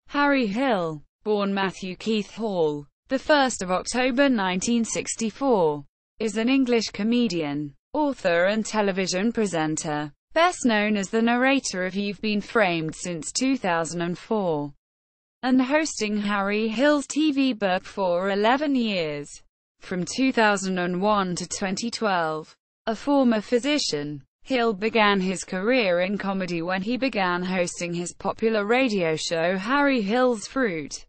Harry Hill, born Matthew Keith Hall, the 1st of October 1964, is an English comedian, author and television presenter, best known as the narrator of You've Been Framed since 2004, and hosting Harry Hill's TV Burp for 11 years, from 2001 to 2012. A former physician, Hill began his career in comedy when he began hosting his popular radio show Harry Hill's Fruit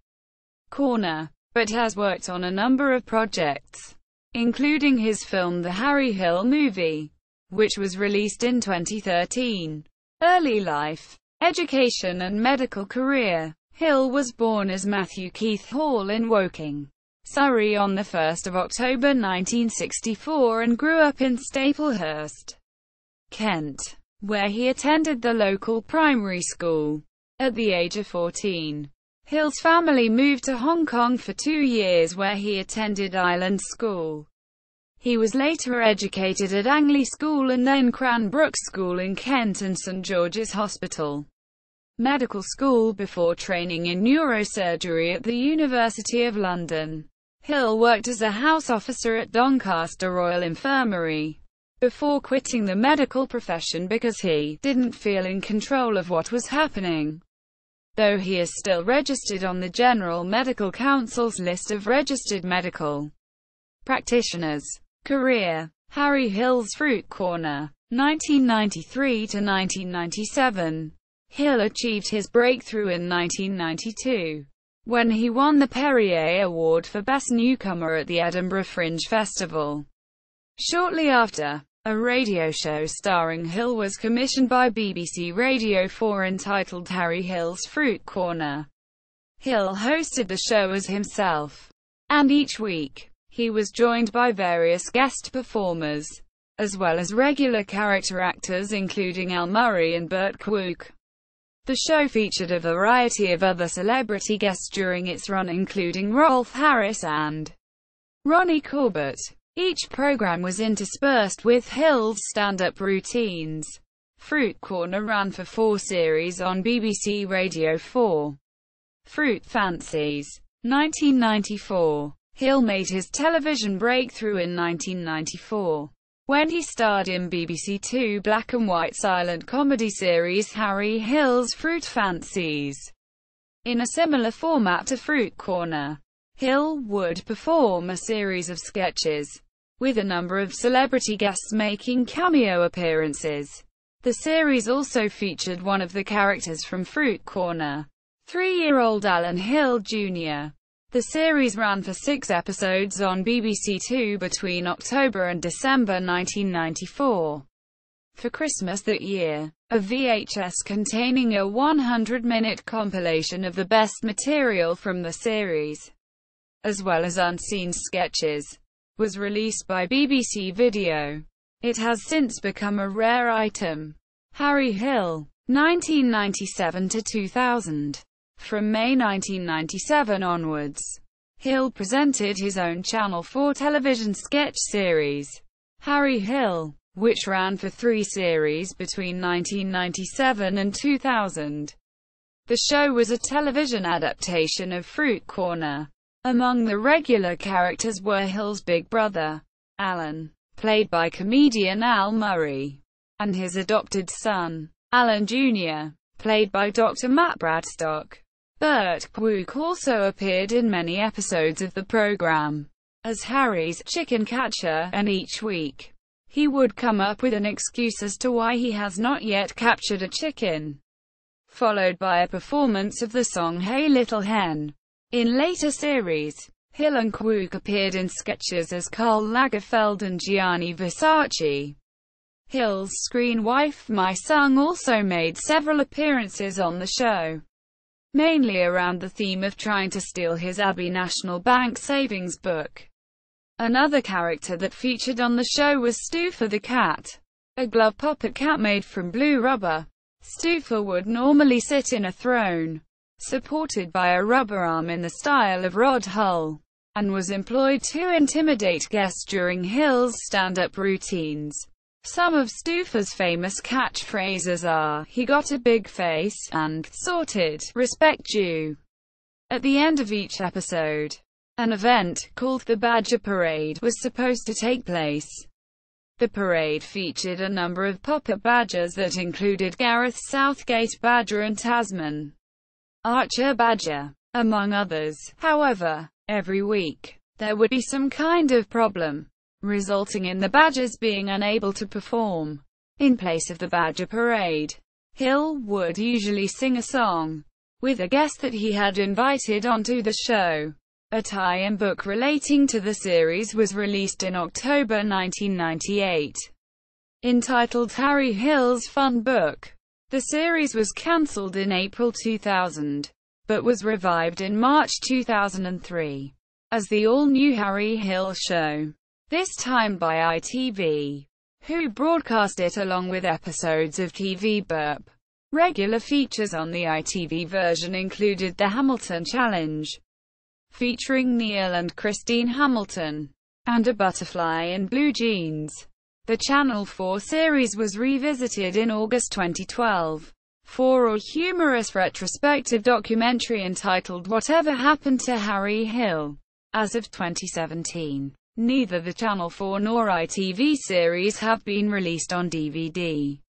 Corner, but has worked on a number of projects, including his film The Harry Hill Movie, which was released in 2013. Early life, education and medical career. Hill was born as Matthew Keith Hall in Woking, Surrey on the 1st of October 1964 and grew up in Staplehurst, Kent, where he attended the local primary school. At the age of 14, Hill's family moved to Hong Kong for 2 years where he attended Island School. He was later educated at Angley School and then Cranbrook School in Kent and St George's Hospital Medical School before training in neurosurgery at the University of London. Hill worked as a house officer at Doncaster Royal Infirmary, before quitting the medical profession because he didn't feel in control of what was happening. Though he is still registered on the General Medical Council's list of registered medical practitioners. Career: Harry Hill's Fruit Corner, 1993 to 1997. Hill achieved his breakthrough in 1992, when he won the Perrier Award for Best Newcomer at the Edinburgh Fringe Festival. Shortly after, a radio show starring Hill was commissioned by BBC Radio 4 entitled Harry Hill's Fruit Corner. Hill hosted the show as himself, and each week, he was joined by various guest performers, as well as regular character actors including Al Murray and Burt Kwok. The show featured a variety of other celebrity guests during its run including Rolf Harris and Ronnie Corbett. Each program was interspersed with Hill's stand-up routines. Fruit Corner ran for 4 series on BBC Radio 4. Fruit Fancies, 1994. Hill made his television breakthrough in 1994, when he starred in BBC Two black and white silent comedy series Harry Hill's Fruit Fancies. In a similar format to Fruit Corner, Hill would perform a series of sketches, with a number of celebrity guests making cameo appearances. The series also featured one of the characters from Fruit Corner, 3-year-old Alan Hill Jr. The series ran for 6 episodes on BBC Two between October and December 1994. For Christmas that year, a VHS containing a 100-minute compilation of the best material from the series, as well as unseen sketches, was released by BBC Video. It has since become a rare item. Harry Hill, 1997 to 2000. From May 1997 onwards, Hill presented his own Channel 4 television sketch series, Harry Hill, which ran for 3 series between 1997 and 2000. The show was a television adaptation of Fruit Corner. Among the regular characters were Hill's big brother, Alan, played by comedian Al Murray, and his adopted son, Alan Jr., played by Dr. Matt Bradstock. Burt Kwok also appeared in many episodes of the program as Harry's chicken catcher, and each week, he would come up with an excuse as to why he has not yet captured a chicken, followed by a performance of the song Hey Little Hen. In later series, Hill and Kwok appeared in sketches as Karl Lagerfeld and Gianni Versace. Hill's screen wife Mai Sung also made several appearances on the show, mainly around the theme of trying to steal his Abbey National Bank savings book. Another character that featured on the show was Stuffer the cat, a glove puppet cat made from blue rubber. Stuffer would normally sit in a throne, supported by a rubber arm in the style of Rod Hull, and was employed to intimidate guests during Hill's stand-up routines. Some of Stuffer's famous catchphrases are, "He got a big face," and "Sorted, respect you." At the end of each episode, an event, called the Badger Parade, was supposed to take place. The parade featured a number of puppet badgers that included Gareth Southgate Badger and Tasman Archer Badger, among others. However, every week, there would be some kind of problem, resulting in the badgers being unable to perform. In place of the Badger Parade, Hill would usually sing a song with a guest that he had invited onto the show. A tie-in book relating to the series was released in October 1998, entitled Harry Hill's Fun Book. The series was cancelled in April 2000, but was revived in March 2003 as the all-new Harry Hill Show, this time by ITV, who broadcast it along with episodes of TV Burp. Regular features on the ITV version included The Hamilton Challenge, featuring Neil and Christine Hamilton, and A Butterfly in Blue Jeans. The Channel 4 series was revisited in August 2012 for a humorous retrospective documentary entitled Whatever Happened to Harry Hill. As of 2017, neither the Channel 4 nor ITV series have been released on DVD.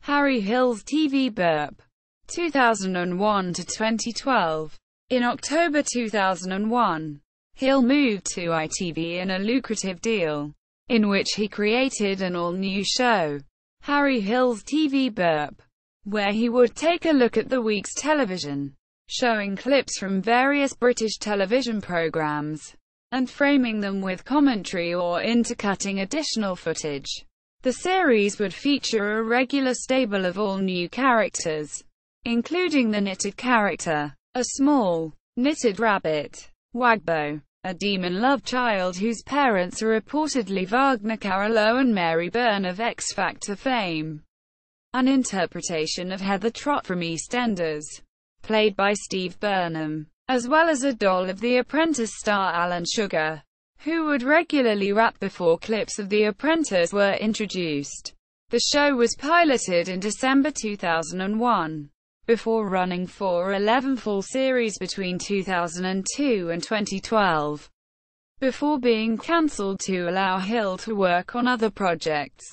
Harry Hill's TV Burp, 2001 to 2012. In October 2001, Hill moved to ITV in a lucrative deal, in which he created an all-new show, Harry Hill's TV Burp, where he would take a look at the week's television, showing clips from various British television programs, and framing them with commentary or intercutting additional footage. The series would feature a regular stable of all new characters, including the knitted character, a small, knitted rabbit, Wagbo, a demon love child whose parents are reportedly Wagner Carolo and Mary Byrne of X Factor fame, an interpretation of Heather Trott from EastEnders, played by Steve Burnham, as well as a doll of The Apprentice star Alan Sugar, who would regularly rap before clips of The Apprentice were introduced. The show was piloted in December 2001, before running for 11 full series between 2002 and 2012, before being cancelled to allow Hill to work on other projects.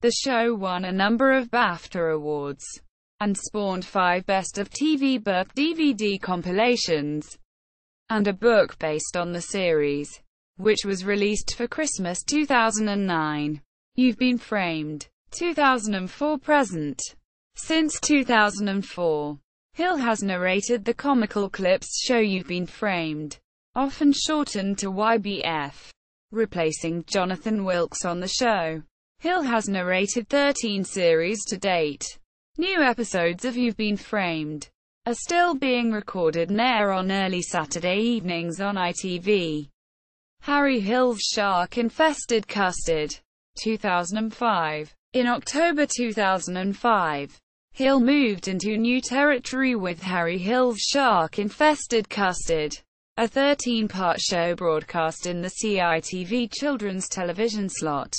The show won a number of BAFTA awards, and spawned 5 Best of TV Burp DVD compilations, and a book based on the series, which was released for Christmas 2009. You've Been Framed, 2004 present. Since 2004, Hill has narrated the comical clips show You've Been Framed, often shortened to YBF, replacing Jonathan Wilkes on the show. Hill has narrated 13 series to date. New episodes of You've Been Framed are still being recorded and air on early Saturday evenings on ITV. Harry Hill's Shark-Infested Custard, 2005. In October 2005, Hill moved into new territory with Harry Hill's Shark-Infested Custard, a 13-part show broadcast in the CITV children's television slot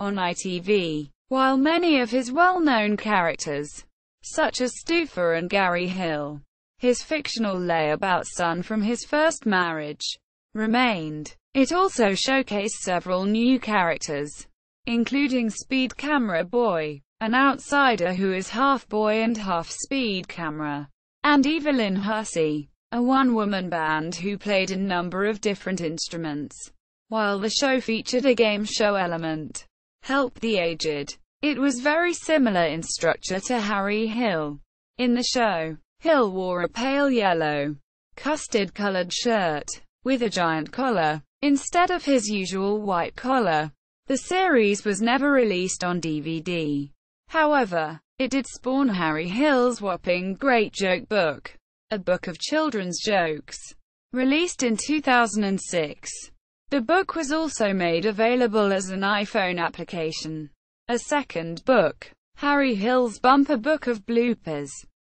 on ITV. While many of his well-known characters, such as Stuffer and Gary Hill, his fictional layabout son from his first marriage, remained, it also showcased several new characters, including Speed Camera Boy, an outsider who is half boy and half speed camera, and Evelyn Hussey, a one-woman band who played a number of different instruments. While the show featured a game show element, Help the Aged, it was very similar in structure to Harry Hill. In the show, Hill wore a pale yellow, custard-colored shirt, with a giant collar, instead of his usual white collar. The series was never released on DVD. However, it did spawn Harry Hill's whopping Great Joke Book, a book of children's jokes, released in 2006. The book was also made available as an iPhone application. A second book, Harry Hill's Bumper Book of Bloopers,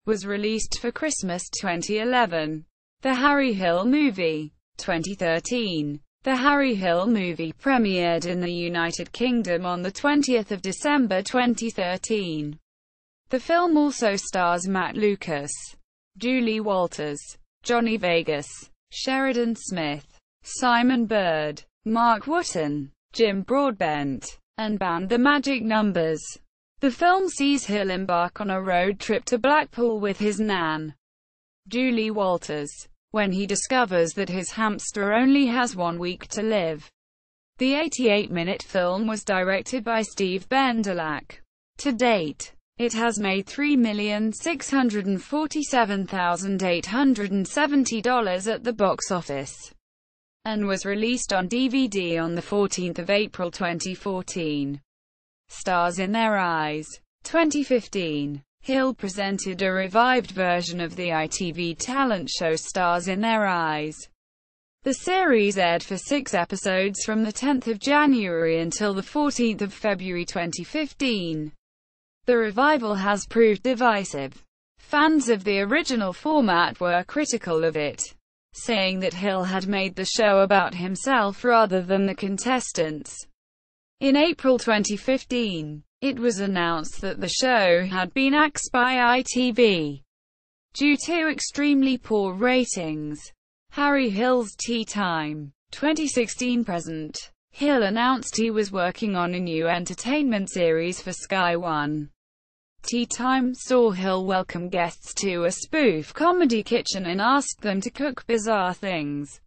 was released for Christmas 2011. The Harry Hill Movie, 2013. The Harry Hill movie premiered in the United Kingdom on the 20th of December 2013. The film also stars Matt Lucas, Julie Walters, Johnny Vegas, Sheridan Smith, Simon Bird, Mark Wootton, Jim Broadbent, and band The Magic Numbers. The film sees Hill embark on a road trip to Blackpool with his nan, Julie Walters, when he discovers that his hamster only has 1 week to live. The 88-minute film was directed by Steve Bendelak. To date, it has made $3,647,870 at the box office, and was released on DVD on 14 April 2014. Stars in Their Eyes. 2015. Hill presented a revived version of the ITV talent show Stars in Their Eyes. The series aired for 6 episodes from 10 January until 14 February 2015. The revival has proved divisive. Fans of the original format were critical of it, saying that Hill had made the show about himself rather than the contestants. In April 2015, it was announced that the show had been axed by ITV due to extremely poor ratings. Harry Hill's Tea Time. 2016-present. Hill announced he was working on a new entertainment series for Sky One. Tea Time saw Hill welcome guests to a spoof comedy kitchen and asked them to cook bizarre things.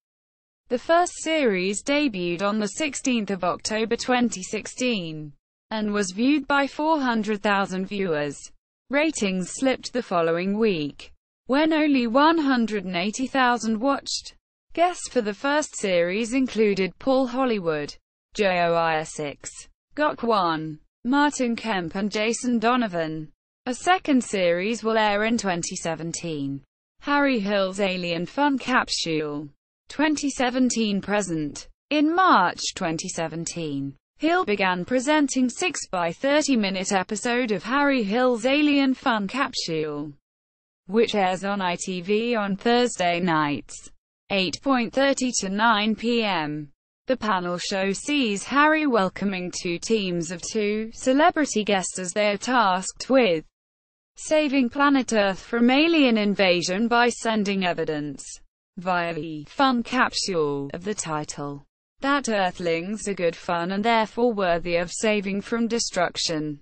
The first series debuted on 16 October 2016, and was viewed by 400,000 viewers. Ratings slipped the following week, when only 180,000 watched. Guests for the first series included Paul Hollywood, Joe6, Gok1, Martin Kemp and Jason Donovan. A second series will air in 2017. Harry Hill's Alien Fun Capsule. 2017-present. In March 2017, Hill began presenting 6 by 30-minute episode of Harry Hill's Alien Fun Capsule, which airs on ITV on Thursday nights, 8:30 to 9 p.m. The panel show sees Harry welcoming 2 teams of 2 celebrity guests as they are tasked with saving planet Earth from alien invasion by sending evidence via the fun capsule of the title that Earthlings are good fun and therefore worthy of saving from destruction.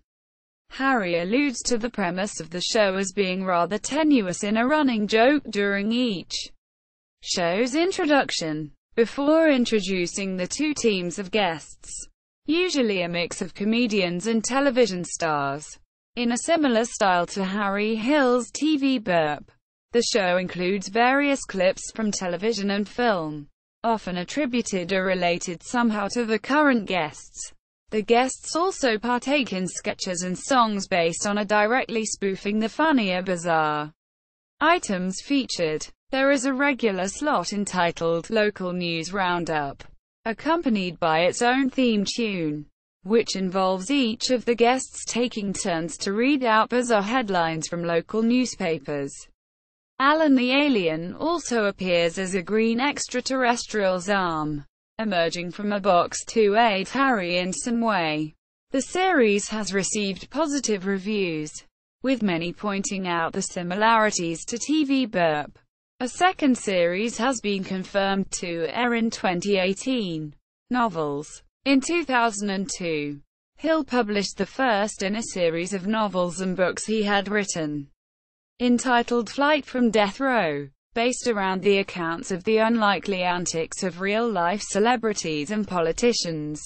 Harry alludes to the premise of the show as being rather tenuous in a running joke during each show's introduction, before introducing the 2 teams of guests, usually a mix of comedians and television stars. In a similar style to Harry Hill's TV Burp, the show includes various clips from television and film, often attributed or related somehow to the current guests. The guests also partake in sketches and songs based on directly spoofing the funnier bizarre items featured. There is a regular slot entitled Local News Roundup, accompanied by its own theme tune, which involves each of the guests taking turns to read out bizarre headlines from local newspapers. Alan the Alien also appears as a green extraterrestrial's arm, emerging from a box to aid Harry in some way. The series has received positive reviews, with many pointing out the similarities to TV Burp. A second series has been confirmed to air in 2018. Novels. In 2002, Hill published the first in a series of novels and books he had written, entitled Flight from Death Row, based around the accounts of the unlikely antics of real-life celebrities and politicians,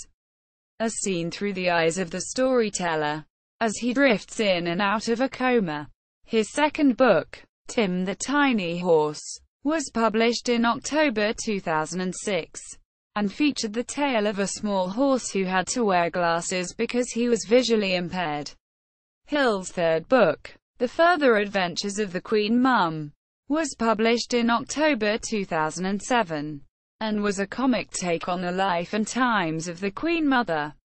as seen through the eyes of the storyteller, as he drifts in and out of a coma. His second book, Tim the Tiny Horse, was published in October 2006, and featured the tale of a small horse who had to wear glasses because he was visually impaired. Hill's third book, The Further Adventures of the Queen Mum, was published in October 2007, and was a comic take on the life and times of the Queen Mother.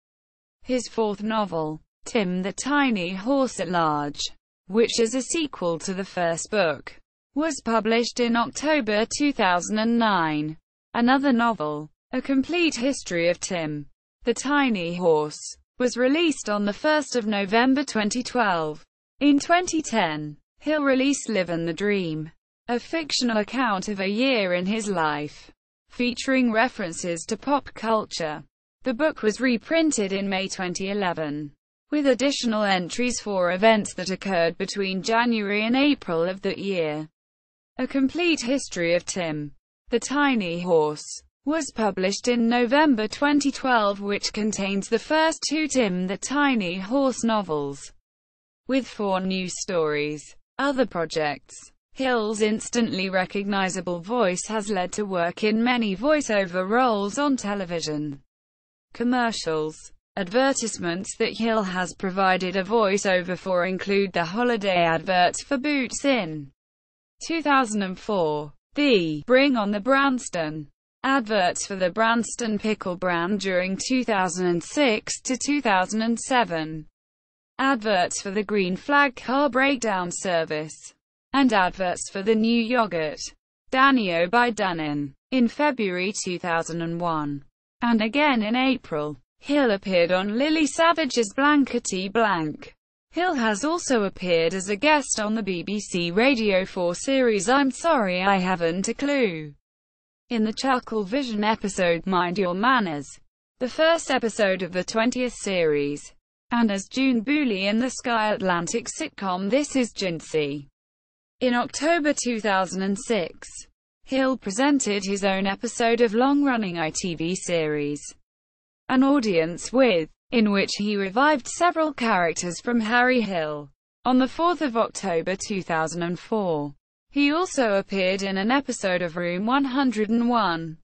His fourth novel, Tim the Tiny Horse at Large, which is a sequel to the first book, was published in October 2009. Another novel, A Complete History of Tim the Tiny Horse, was released on 1 November 2012. In 2010, Hill released Livin' the Dream, a fictional account of a year in his life, featuring references to pop culture. The book was reprinted in May 2011, with additional entries for events that occurred between January and April of that year. A Complete History of Tim, the Tiny Horse, was published in November 2012, which contains the first 2 Tim the Tiny Horse novels, with 4 new stories. Other projects. Hill's instantly recognizable voice has led to work in many voiceover roles on television, commercials. Advertisements that Hill has provided a voiceover for include the holiday adverts for Boots in 2004, the Bring on the Branston adverts for the Branston Pickle brand during 2006 to 2007, adverts for the Green Flag car breakdown service, and adverts for the new yogurt, Danio by Danone, in February 2001, and again in April. Hill appeared on Lily Savage's Blankety Blank. Hill has also appeared as a guest on the BBC Radio 4 series I'm Sorry I Haven't a Clue, in the Chucklevision episode Mind Your Manners, the first episode of the 20th series, and as June Booley in the Sky Atlantic sitcom This Is Jinsey. In October 2006, Hill presented his own episode of long-running ITV series, An Audience With, in which he revived several characters from Harry Hill. On the 4th of October 2004, he also appeared in an episode of Room 101.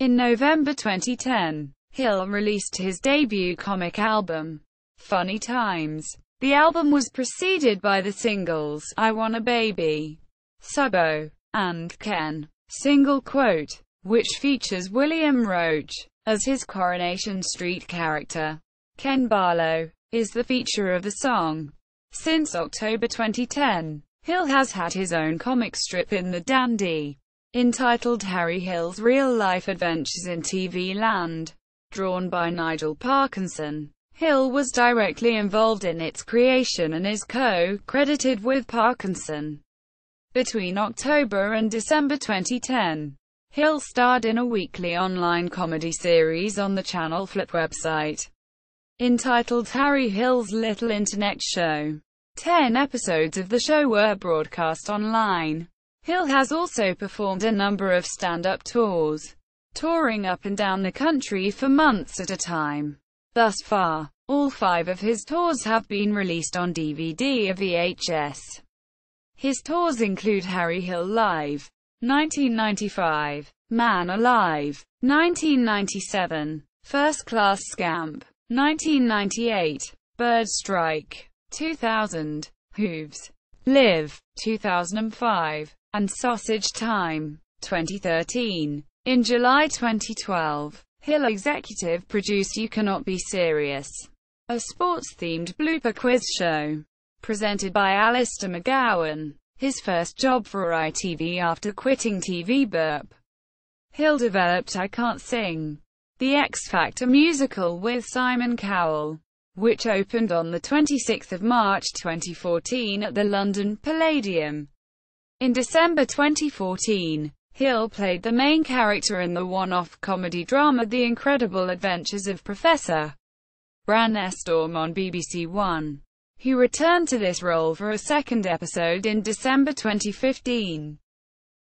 In November 2010, Hill released his debut comic album, Funny Times. The album was preceded by the singles, I Want a Baby, Subbo, and Ken. Single quote, which features William Roach as his Coronation Street character. Ken Barlow is the feature of the song. Since October 2010, Hill has had his own comic strip in the Dandy, entitled Harry Hill's Real-Life Adventures in TV Land, drawn by Nigel Parkinson. Hill was directly involved in its creation and is co-credited with Parkinson. Between October and December 2010, Hill starred in a weekly online comedy series on the Channel Flip website, entitled Harry Hill's Little Internet Show. 10 episodes of the show were broadcast online. Hill has also performed a number of stand-up tours, touring up and down the country for months at a time. Thus far, all 5 of his tours have been released on DVD or VHS. His tours include Harry Hill Live, 1995, Man Alive, 1997, First Class Scamp, 1998, Bird Strike, 2000, Hooves, Live, 2005, and Sausage Time, 2013. In July 2012, Hill executive produced You Cannot Be Serious, a sports-themed blooper quiz show, presented by Alistair McGowan, his first job for ITV after quitting TV Burp. Hill developed I Can't Sing, the X Factor musical with Simon Cowell, which opened on the 26th of March 2014 at the London Palladium. In December 2014, Hill played the main character in the one-off comedy drama The Incredible Adventures of Professor Branstorm on BBC One. He returned to this role for a second episode in December 2015,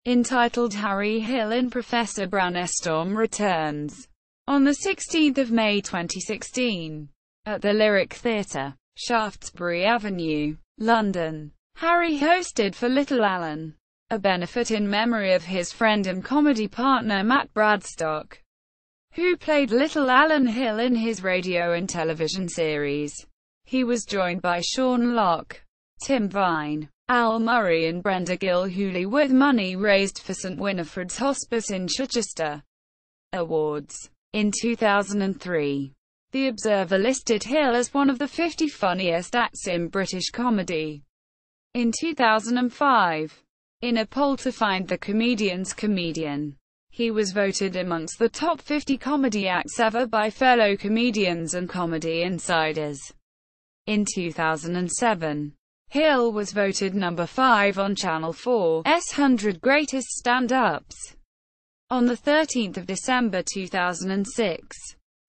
entitled Harry Hill in Professor Branstorm Returns. On the 16th of May 2016, at the Lyric Theatre, Shaftesbury Avenue, London, Harry hosted For Little Alan, a benefit in memory of his friend and comedy partner Matt Bradstock, who played Little Alan Hill in his radio and television series. He was joined by Sean Locke, Tim Vine, Al Murray and Brenda Gilhooly with money raised for St Winifred's Hospice in Chichester. Awards. In 2003, The Observer listed Hill as one of the 50 funniest acts in British comedy. In 2005, in a poll to find the comedian's comedian, he was voted amongst the top 50 comedy acts ever by fellow comedians and comedy insiders. In 2007, Hill was voted number 5 on Channel 4's 100 Greatest Stand-Ups. On 13 December 2006,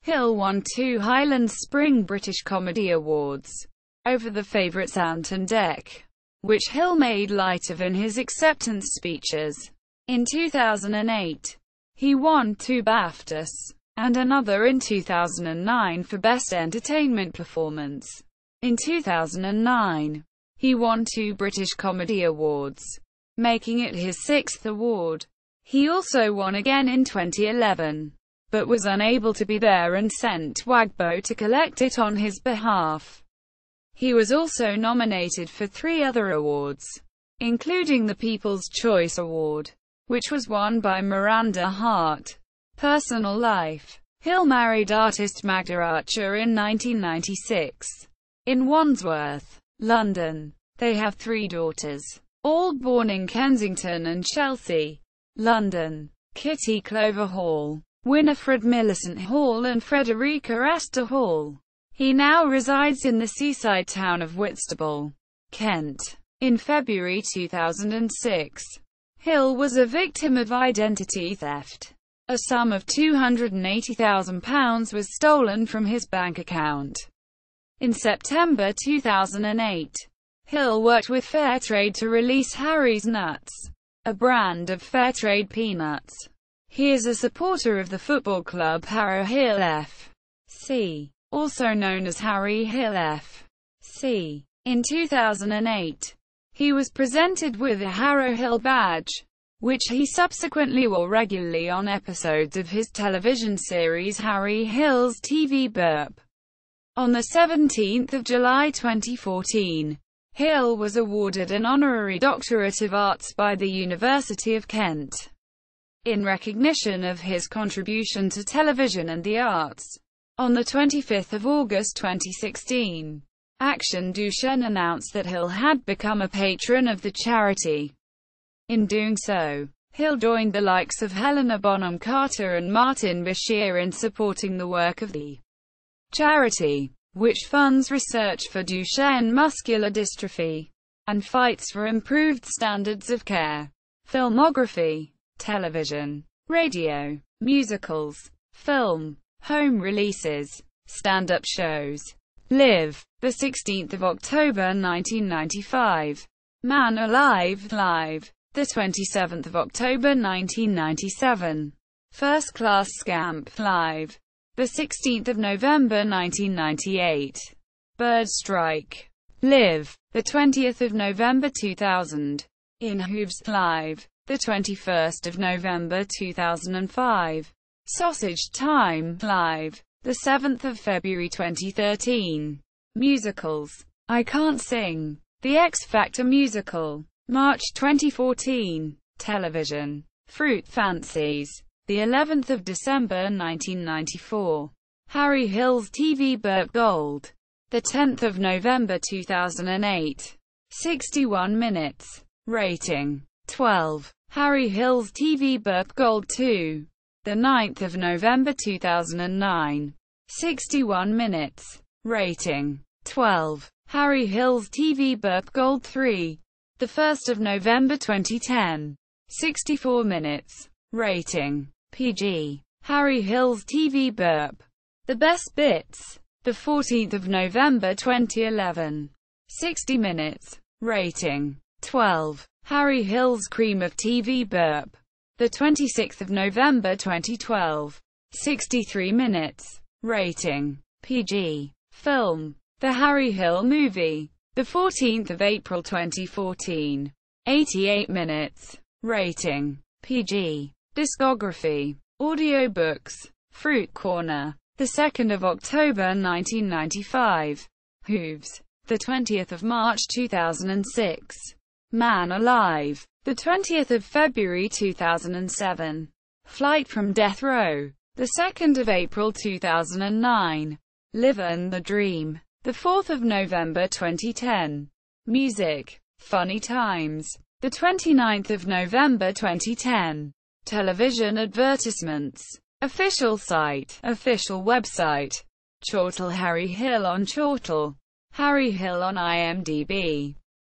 Hill won 2 Highland Spring British Comedy Awards over The Favourites Ant and Dec, which Hill made light of in his acceptance speeches. In 2008, he won 2 BAFTAs, and another in 2009 for Best Entertainment Performance. In 2009, he won 2 British Comedy Awards, making it his 6th award. He also won again in 2011, but was unable to be there and sent Wagbo to collect it on his behalf. He was also nominated for 3 other awards, including the People's Choice Award, which was won by Miranda Hart. Personal life. Hill married artist Magda Archer in 1996. In Wandsworth, London. They have 3 daughters, all born in Kensington and Chelsea, London. Kitty Clover Hall, Winifred Millicent Hall and Frederica Esther Hall. He now resides in the seaside town of Whitstable, Kent. In February 2006, Hill was a victim of identity theft. A sum of £280,000 was stolen from his bank account. In September 2008, Hill worked with Fairtrade to release Harry's Nuts, a brand of Fairtrade peanuts. He is a supporter of the football club Harrow Hill F.C., also known as Harry Hill F.C. In 2008, he was presented with a Harrow Hill badge, which he subsequently wore regularly on episodes of his television series Harry Hill's TV Burp. On 17 July 2014, Hill was awarded an honorary Doctorate of Arts by the University of Kent, in recognition of his contribution to television and the arts. On 25 August 2016, Action Duchenne announced that Hill had become a patron of the charity. In doing so, Hill joined the likes of Helena Bonham Carter and Martin Bashir in supporting the work of the charity, which funds research for Duchenne muscular dystrophy, and fights for improved standards of care. Filmography: television, radio, musicals, film, home releases, stand-up shows. Live, 16 October 1995. Man Alive, Live, 27 October 1997. First Class Scamp, Live, 16 November 1998. Bird Strike, Live, 20 November 2000. In Hooves, Live, 21 November 2005. Sausage Time, Live, 7 February 2013. Musicals: I Can't Sing, The X Factor Musical, March 2014. Television: Fruit Fancies, the 11th of December 1994. Harry Hill's TV Burp Gold, the 10th of November 2008. 61 minutes. Rating: 12. Harry Hill's TV Burp Gold 2, the 9th of November 2009. 61 minutes. Rating: 12. Harry Hill's TV Burp Gold 3, the 1st of November 2010. 64 minutes. Rating: PG. Harry Hill's TV Burp, The Best Bits, the 14th of November 2011. 60 minutes. Rating: 12. Harry Hill's Cream of TV Burp, the 26th of November 2012. 63 minutes. Rating: PG. Film: The Harry Hill Movie, the 14th of April 2014. 88 minutes. Rating: PG. Discography: audiobooks. Fruit Corner, the 2nd of October 1995. Hooves, the 20th of March 2006. Man Alive, the 20th of February 2007. Flight from Death Row, the 2nd of April 2009. Live and the Dream, the 4th of November 2010. Music: Funny Times, the 29th of November 2010. Television advertisements. Official site. Official website. Chortle Harry Hill on Chortle. Harry Hill on IMDb.